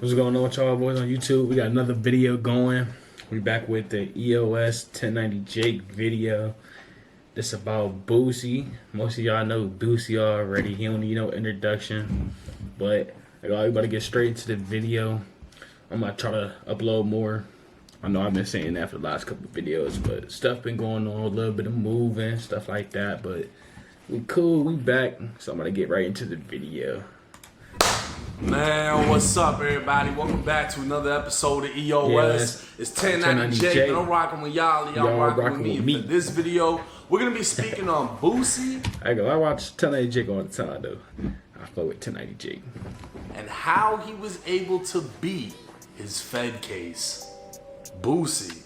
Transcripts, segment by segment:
What's going on with y'all boys on YouTube? We got another video going. We back with the EOS 1090 Jake video. This about Boosie. Most of y'all know Boosie already. He don't need no introduction. But we about to get straight into the video. I'm gonna try to upload more. I know I've been saying that for the last couple of videos, but stuff been going on, a little bit of moving, stuff like that. But we cool, we back. So I'm gonna get right into the video. Man, what's up, everybody? Welcome back to another episode of EOS. It's 1090 Jake, and I'm rocking with y'all. Y'all rocking with me. For this video, we're gonna be speaking on Boosie. I watch 1090 Jake all the time, though. I fuck with 1090 Jake. And how he was able to beat his Fed case. Boosie,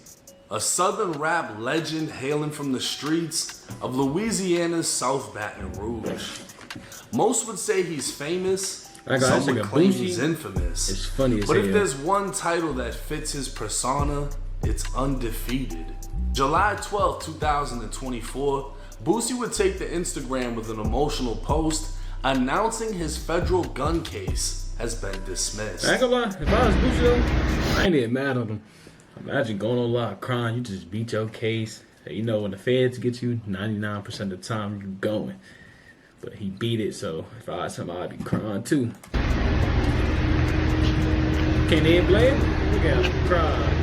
a Southern rap legend hailing from the streets of Louisiana's South Baton Rouge. Most would say he's famous. Some would claim he's infamous. It's funny as But hell. if there's one title that fits his persona, it's undefeated. July 12, 2024, Boosie would take to Instagram with an emotional post announcing his federal gun case has been dismissed. I ain't gonna lie, if I was Boosie though, I ain't even mad at him. Imagine going on live crying, you just beat your case. You know, when the feds get you, 99% of the time you going. But he beat it, so if I was him, I'd be crying too. Can't even blame him? Look at him crying.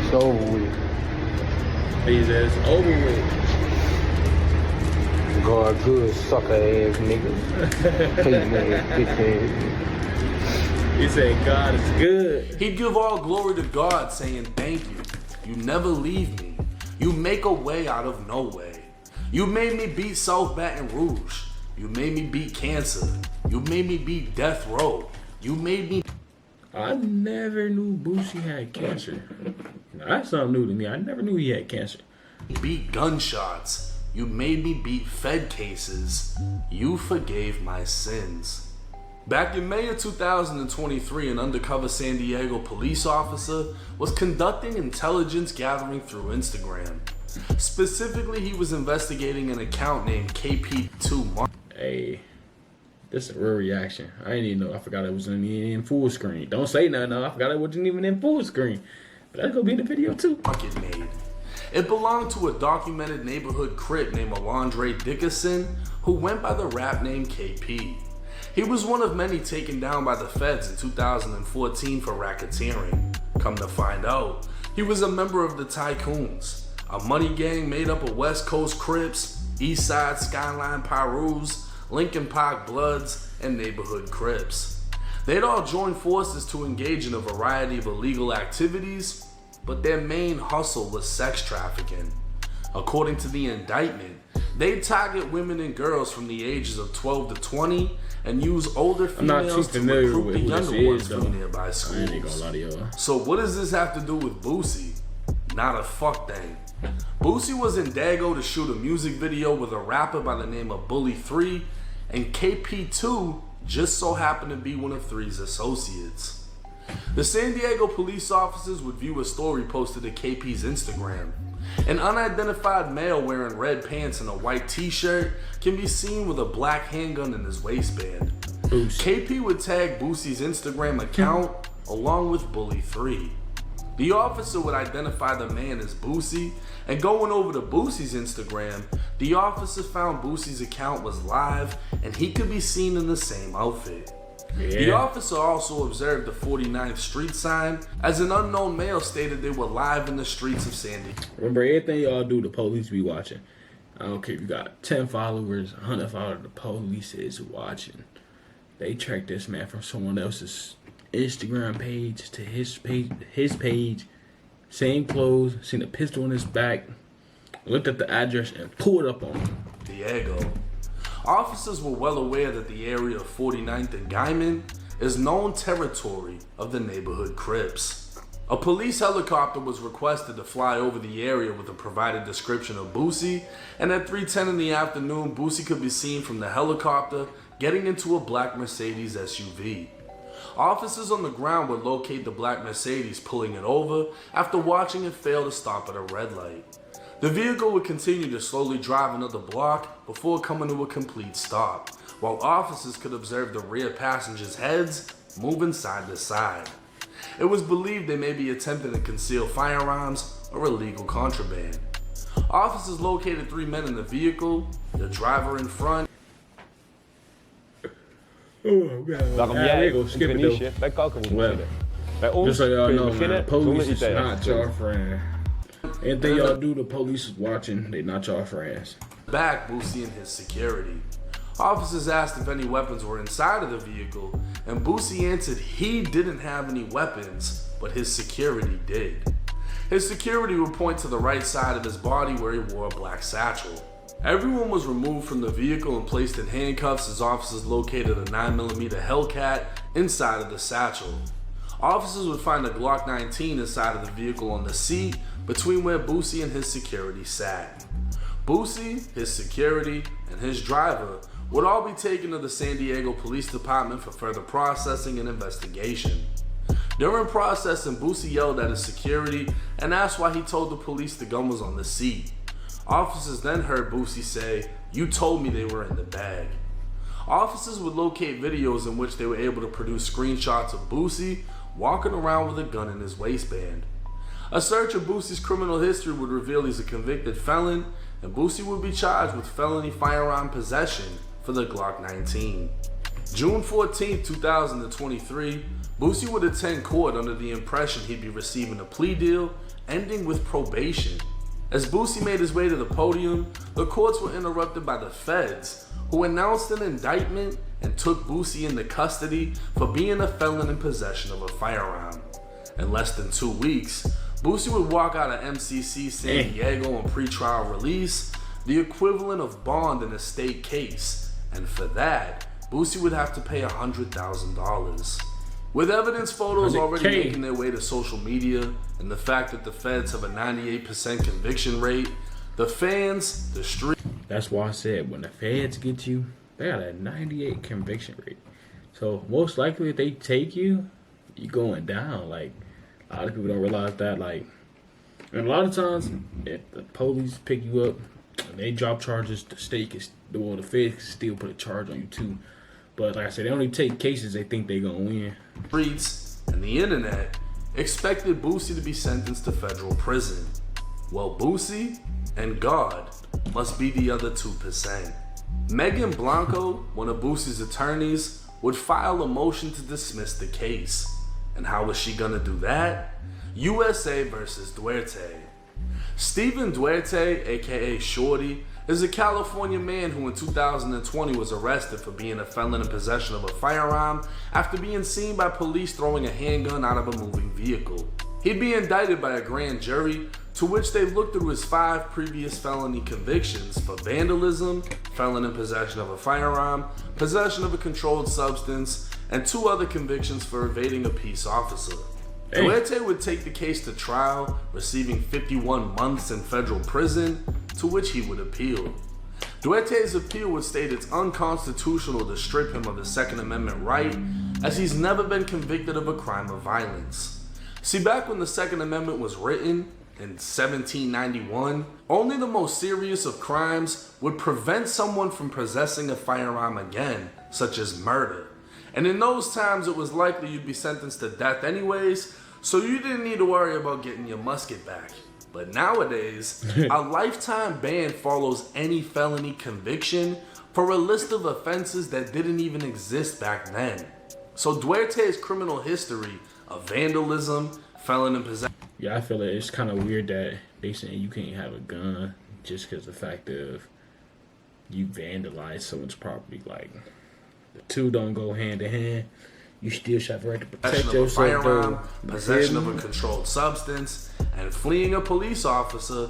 It's over with. He says, over with. God good, sucker ass nigga. Hate nigga, bitch ass. He said, God is good. He'd give all glory to God, saying, thank you. You never leave me. You make a way out of no way. You made me beat South Baton Rouge. You made me beat cancer. You made me beat death row. You made me... I never knew Boosie had cancer. That's something new to me. I never knew he had cancer. beat gunshots. You made me beat Fed cases. You forgave my sins. Back in May of 2023, an undercover San Diego police officer was conducting intelligence gathering through Instagram. Specifically, he was investigating an account named KP2. Hey, this is a real reaction. I didn't even know. I forgot it was in full screen. Don't say nothing. I forgot it wasn't even in full screen. But that's gonna be in the video too. Market made. It belonged to a documented neighborhood crip named Alondre Dickerson, who went by the rap name KP. He was one of many taken down by the feds in 2014 for racketeering. Come to find out, he was a member of the Tycoons, a money gang made up of West Coast Crips, East Side Skyline Pyrus, Lincoln Park Bloods, and neighborhood Crips. They'd all joined forces to engage in a variety of illegal activities, but their main hustle was sex trafficking. According to the indictment, they'd target women and girls from the ages of 12 to 20 and use older females to recruit the younger ones from nearby schools. I ain't gonna lie to y'all. So what does this have to do with Boosie? Not a fuck thing. Boosie was in Dago to shoot a music video with a rapper by the name of Bully 3, and KP2 just so happened to be one of 3's associates. The San Diego police officers would view a story posted to KP's Instagram. An unidentified male wearing red pants and a white t-shirt can be seen with a black handgun in his waistband. KP would tag Boosie's Instagram account along with Bully 3. The officer would identify the man as Boosie, and going over to Boosie's Instagram, the officer found Boosie's account was live and he could be seen in the same outfit. Yeah. The officer also observed the 49th Street sign as an unknown male stated they were live in the streets of San Diego. Remember, everything y'all do, the police be watching. I don't care if you got 10 followers, 100 followers, the police is watching. They tracked this man from someone else's Instagram page to his page, same clothes, seen a pistol in his back, looked at the address and pulled up on him. Diego. Officers were well aware that the area of 49th and Guyman is known territory of the neighborhood Crips. A police helicopter was requested to fly over the area with a provided description of Boosie, and at 3:10 in the afternoon, Boosie could be seen from the helicopter getting into a black Mercedes SUV. Officers on the ground would locate the black Mercedes pulling it over after watching it fail to stop at a red light. The vehicle would continue to slowly drive another block before coming to a complete stop, while officers could observe the rear passengers' heads moving side to side. It was believed they may be attempting to conceal firearms or illegal contraband. Officers located 3 men in the vehicle, the driver in front. Waarom jij kunt finishen, wij koken niet beginnen. Bij ons just so y'all kun je know, man, beginnen the zonder police is iets not your friend. Anything y'all do, the police is watching. They not your friends. Back Boosie and his security. Officers asked if any weapons were inside of the vehicle, and Boosie answered he didn't have any weapons, but his security did. His security would point to the right side of his body where he wore a black satchel. Everyone was removed from the vehicle and placed in handcuffs as officers located a 9mm Hellcat inside of the satchel. Officers would find a Glock 19 inside of the vehicle on the seat between where Boosie and his security sat. Boosie, his security, and his driver would all be taken to the San Diego Police Department for further processing and investigation. During processing, Boosie yelled at his security and asked why he told the police the gun was on the seat. Officers then heard Boosie say, "You told me they were in the bag." Officers would locate videos in which they were able to produce screenshots of Boosie walking around with a gun in his waistband. A search of Boosie's criminal history would reveal he's a convicted felon, and Boosie would be charged with felony firearm possession for the Glock 19. June 14, 2023, Boosie would attend court under the impression he'd be receiving a plea deal ending with probation. As Boosie made his way to the podium, the courts were interrupted by the feds, who announced an indictment and took Boosie into custody for being a felon in possession of a firearm. In less than 2 weeks, Boosie would walk out of MCC San Diego on pretrial release, the equivalent of bond in a state case, and for that, Boosie would have to pay $100,000. With evidence photos already making their way to social media and the fact that the feds have a 98% conviction rate, the fans, the street. That's why I said when the feds get you, they got a 98 conviction rate. So most likely if they take you, you're going down. Like a lot of people don't realize that. Like, and a lot of times if the police pick you up and they drop charges, the state is the feds can still put a charge on you too. But like I said, they only take cases they think they're gonna win. Streets and the internet expected Boosie to be sentenced to federal prison. Well, Boosie and God must be the other 2%. Megan Blanco, one of Boosie's attorneys, would file a motion to dismiss the case. And how was she gonna do that? USA versus Duarte. Stephen Duarte, aka Shorty, is a California man who in 2020 was arrested for being a felon in possession of a firearm after being seen by police throwing a handgun out of a moving vehicle. He'd be indicted by a grand jury, to which they looked through his 5 previous felony convictions for vandalism, felon in possession of a firearm, possession of a controlled substance, and 2 other convictions for evading a peace officer. Duarte would take the case to trial, receiving 51 months in federal prison, to which he would appeal. Duarte's appeal would state it's unconstitutional to strip him of his Second Amendment right, as he's never been convicted of a crime of violence. See, back when the Second Amendment was written, in 1791, only the most serious of crimes would prevent someone from possessing a firearm again, such as murder. And in those times, it was likely you'd be sentenced to death anyways, so you didn't need to worry about getting your musket back. But nowadays, a lifetime ban follows any felony conviction for a list of offenses that didn't even exist back then. So Duarte's criminal history of vandalism, felon in possession. Yeah, I feel like it's kind of weird that they saying you can't have a gun just because the fact of you vandalize someone's property. Like, the two don't go hand in hand. You still should have the right to protect yourself. Firearm, possession of a controlled substance, and fleeing a police officer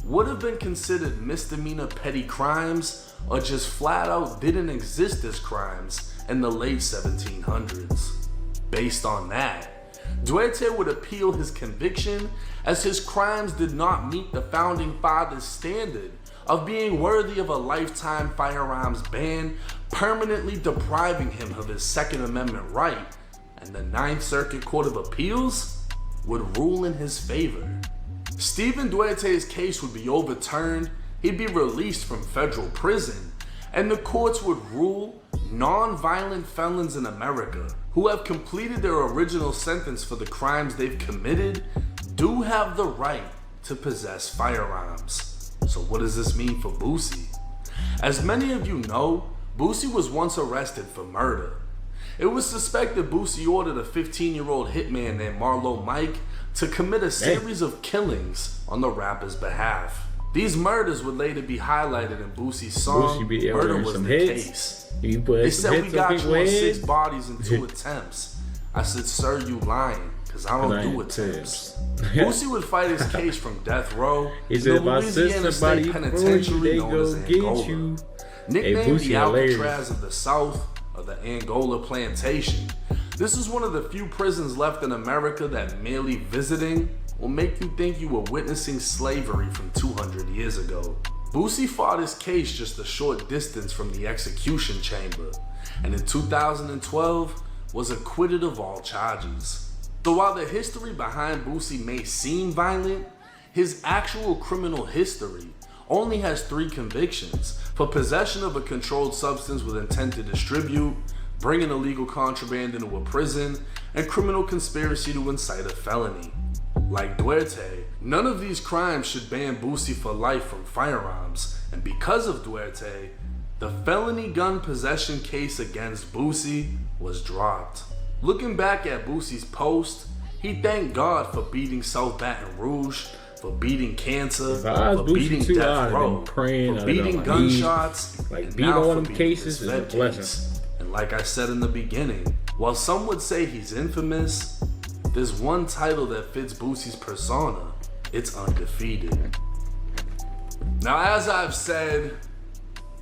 would have been considered misdemeanor petty crimes, or just flat out didn't exist as crimes in the late 1700s. Based on that, Duarte would appeal his conviction, as his crimes did not meet the founding fathers' standard of being worthy of a lifetime firearms ban, permanently depriving him of his Second Amendment right, and the Ninth Circuit Court of Appeals would rule in his favor. Stephen Duarte's case would be overturned, he'd be released from federal prison, and the courts would rule non-violent felons in America who have completed their original sentence for the crimes they've committed do have the right to possess firearms. So what does this mean for Boosie? As many of you know, Boosie was once arrested for murder. It was suspected Boosie ordered a 15-year-old hitman named Marlo Mike to commit a series of killings on the rapper's behalf. These murders would later be highlighted in Boosie's song, Murder Was the Case. They said, we got you on 6 bodies in 2 attempts. I said, sir, you lying, because I don't do attempts. Boosie would fight his case from death row in the Louisiana State Penitentiary known as Angola. Nicknamed the Alcatraz of the South, or the Angola Plantation. This is one of the few prisons left in America that merely visiting will make you think you were witnessing slavery from 200 years ago. Boosie fought his case just a short distance from the execution chamber, and in 2012 was acquitted of all charges. So while the history behind Boosie may seem violent, his actual criminal history only has 3 convictions: for possession of a controlled substance with intent to distribute, bringing illegal contraband into a prison, and criminal conspiracy to incite a felony. Like Duarte, none of these crimes should ban Boosie for life from firearms, and because of Duarte, the felony gun possession case against Boosie was dropped. Looking back at Boosie's post, he thanked God for beating South Baton Rouge, for beating cancer, for beating death row, for beating gunshots, and now for beating his Fed case. And like I said in the beginning, while some would say he's infamous, there's one title that fits Boosie's persona: it's undefeated. Now, as I've said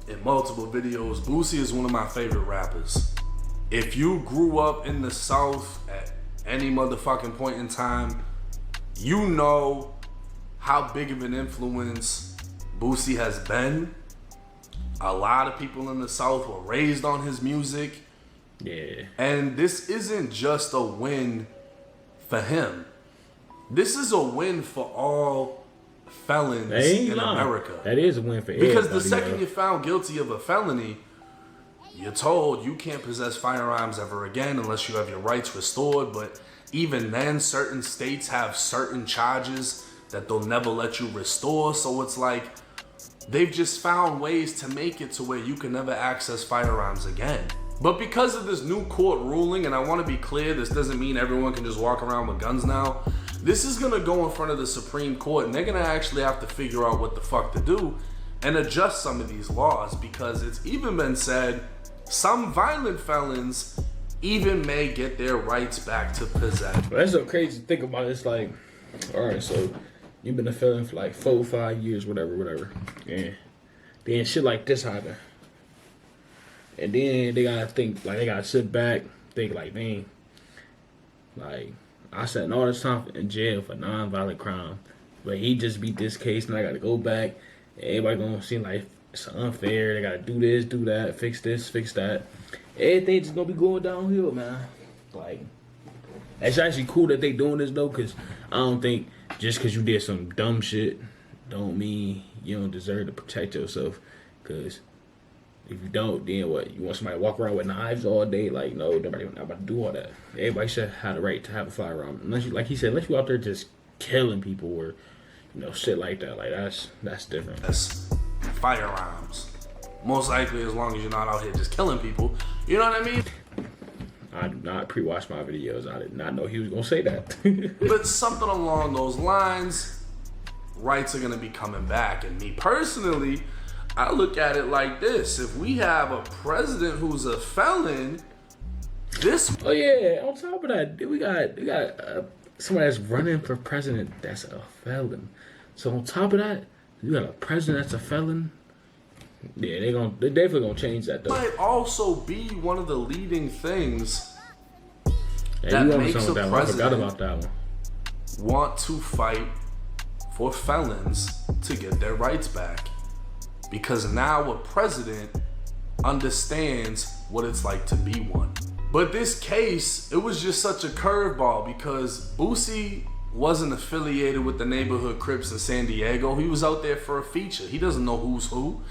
in multiple videos, Boosie is one of my favorite rappers. If you grew up in the South at any motherfucking point in time, you know how big of an influence Boosie has been. A lot of people in the South were raised on his music. Yeah. And this isn't just a win for him. This is a win for all felons in America. That is a win for everybody. Because the second you're found guilty of a felony, you're told you can't possess firearms ever again unless you have your rights restored. But even then, certain states have certain charges that they'll never let you restore. So it's like they've just found ways to make it to where you can never access firearms again. But because of this new court ruling, and I want to be clear, this doesn't mean everyone can just walk around with guns now. This is going to go in front of the Supreme Court, and they're going to actually have to figure out what the fuck to do and adjust some of these laws, because it's even been said some violent felons even may get their rights back to possess. Well, that's so crazy to think about. It's like, all right, so you've been a felon for like 4 or 5 years, whatever. Yeah. Then shit like this happen. And then they gotta think, like, they gotta sit back, think like, man, like, I sat all this time in jail for non-violent crime, but he just beat this case, and I gotta go back. And everybody gonna seem like it's unfair. They gotta do this, do that, fix this, fix that. Everything just gonna be going downhill, man. Like, it's actually cool that they doing this though, cause I don't think just cause you did some dumb shit don't mean you don't deserve to protect yourself. Cause if you don't, then what? You want somebody to walk around with knives all day? Like, no, nobody not about to do all that. Everybody should have the right to have a firearm. Unless you, like he said, unless you out there just killing people or, you know, shit like that. Like, that's different. That's firearms. Most likely, as long as you're not out here just killing people. You know what I mean? I do not pre-watch my videos. I did not know he was gonna say that. But something along those lines, rights are gonna be coming back. And me personally, I look at it like this: if we have a president who's a felon, this. Oh yeah. On top of that, we got somebody that's running for president that's a felon. So on top of that, you got a president that's a felon. Yeah, they definitely gonna change that though. Might also be one of the leading things that makes a president I forgot about that one. Want to fight for felons to get their rights back. Because now a president understands what it's like to be one. But this case, it was just such a curveball because Boosie wasn't affiliated with the neighborhood Crips in San Diego. He was out there for a feature. He doesn't know who's who.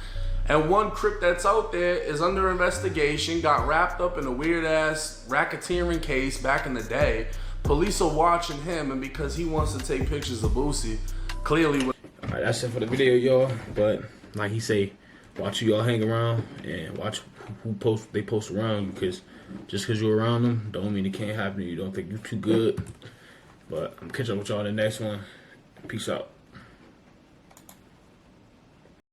And one Crip that's out there is under investigation, got wrapped up in a weird-ass racketeering case back in the day. Police are watching him, and because he wants to take pictures of Boosie, clearly... Alright, that's it for the video, y'all. But, like he say, watch who y'all hang around, and watch who they post around you, because just because you're around them, don't mean it can't happen to you. Don't think you're too good. But I'm catching up with y'all in the next one. Peace out.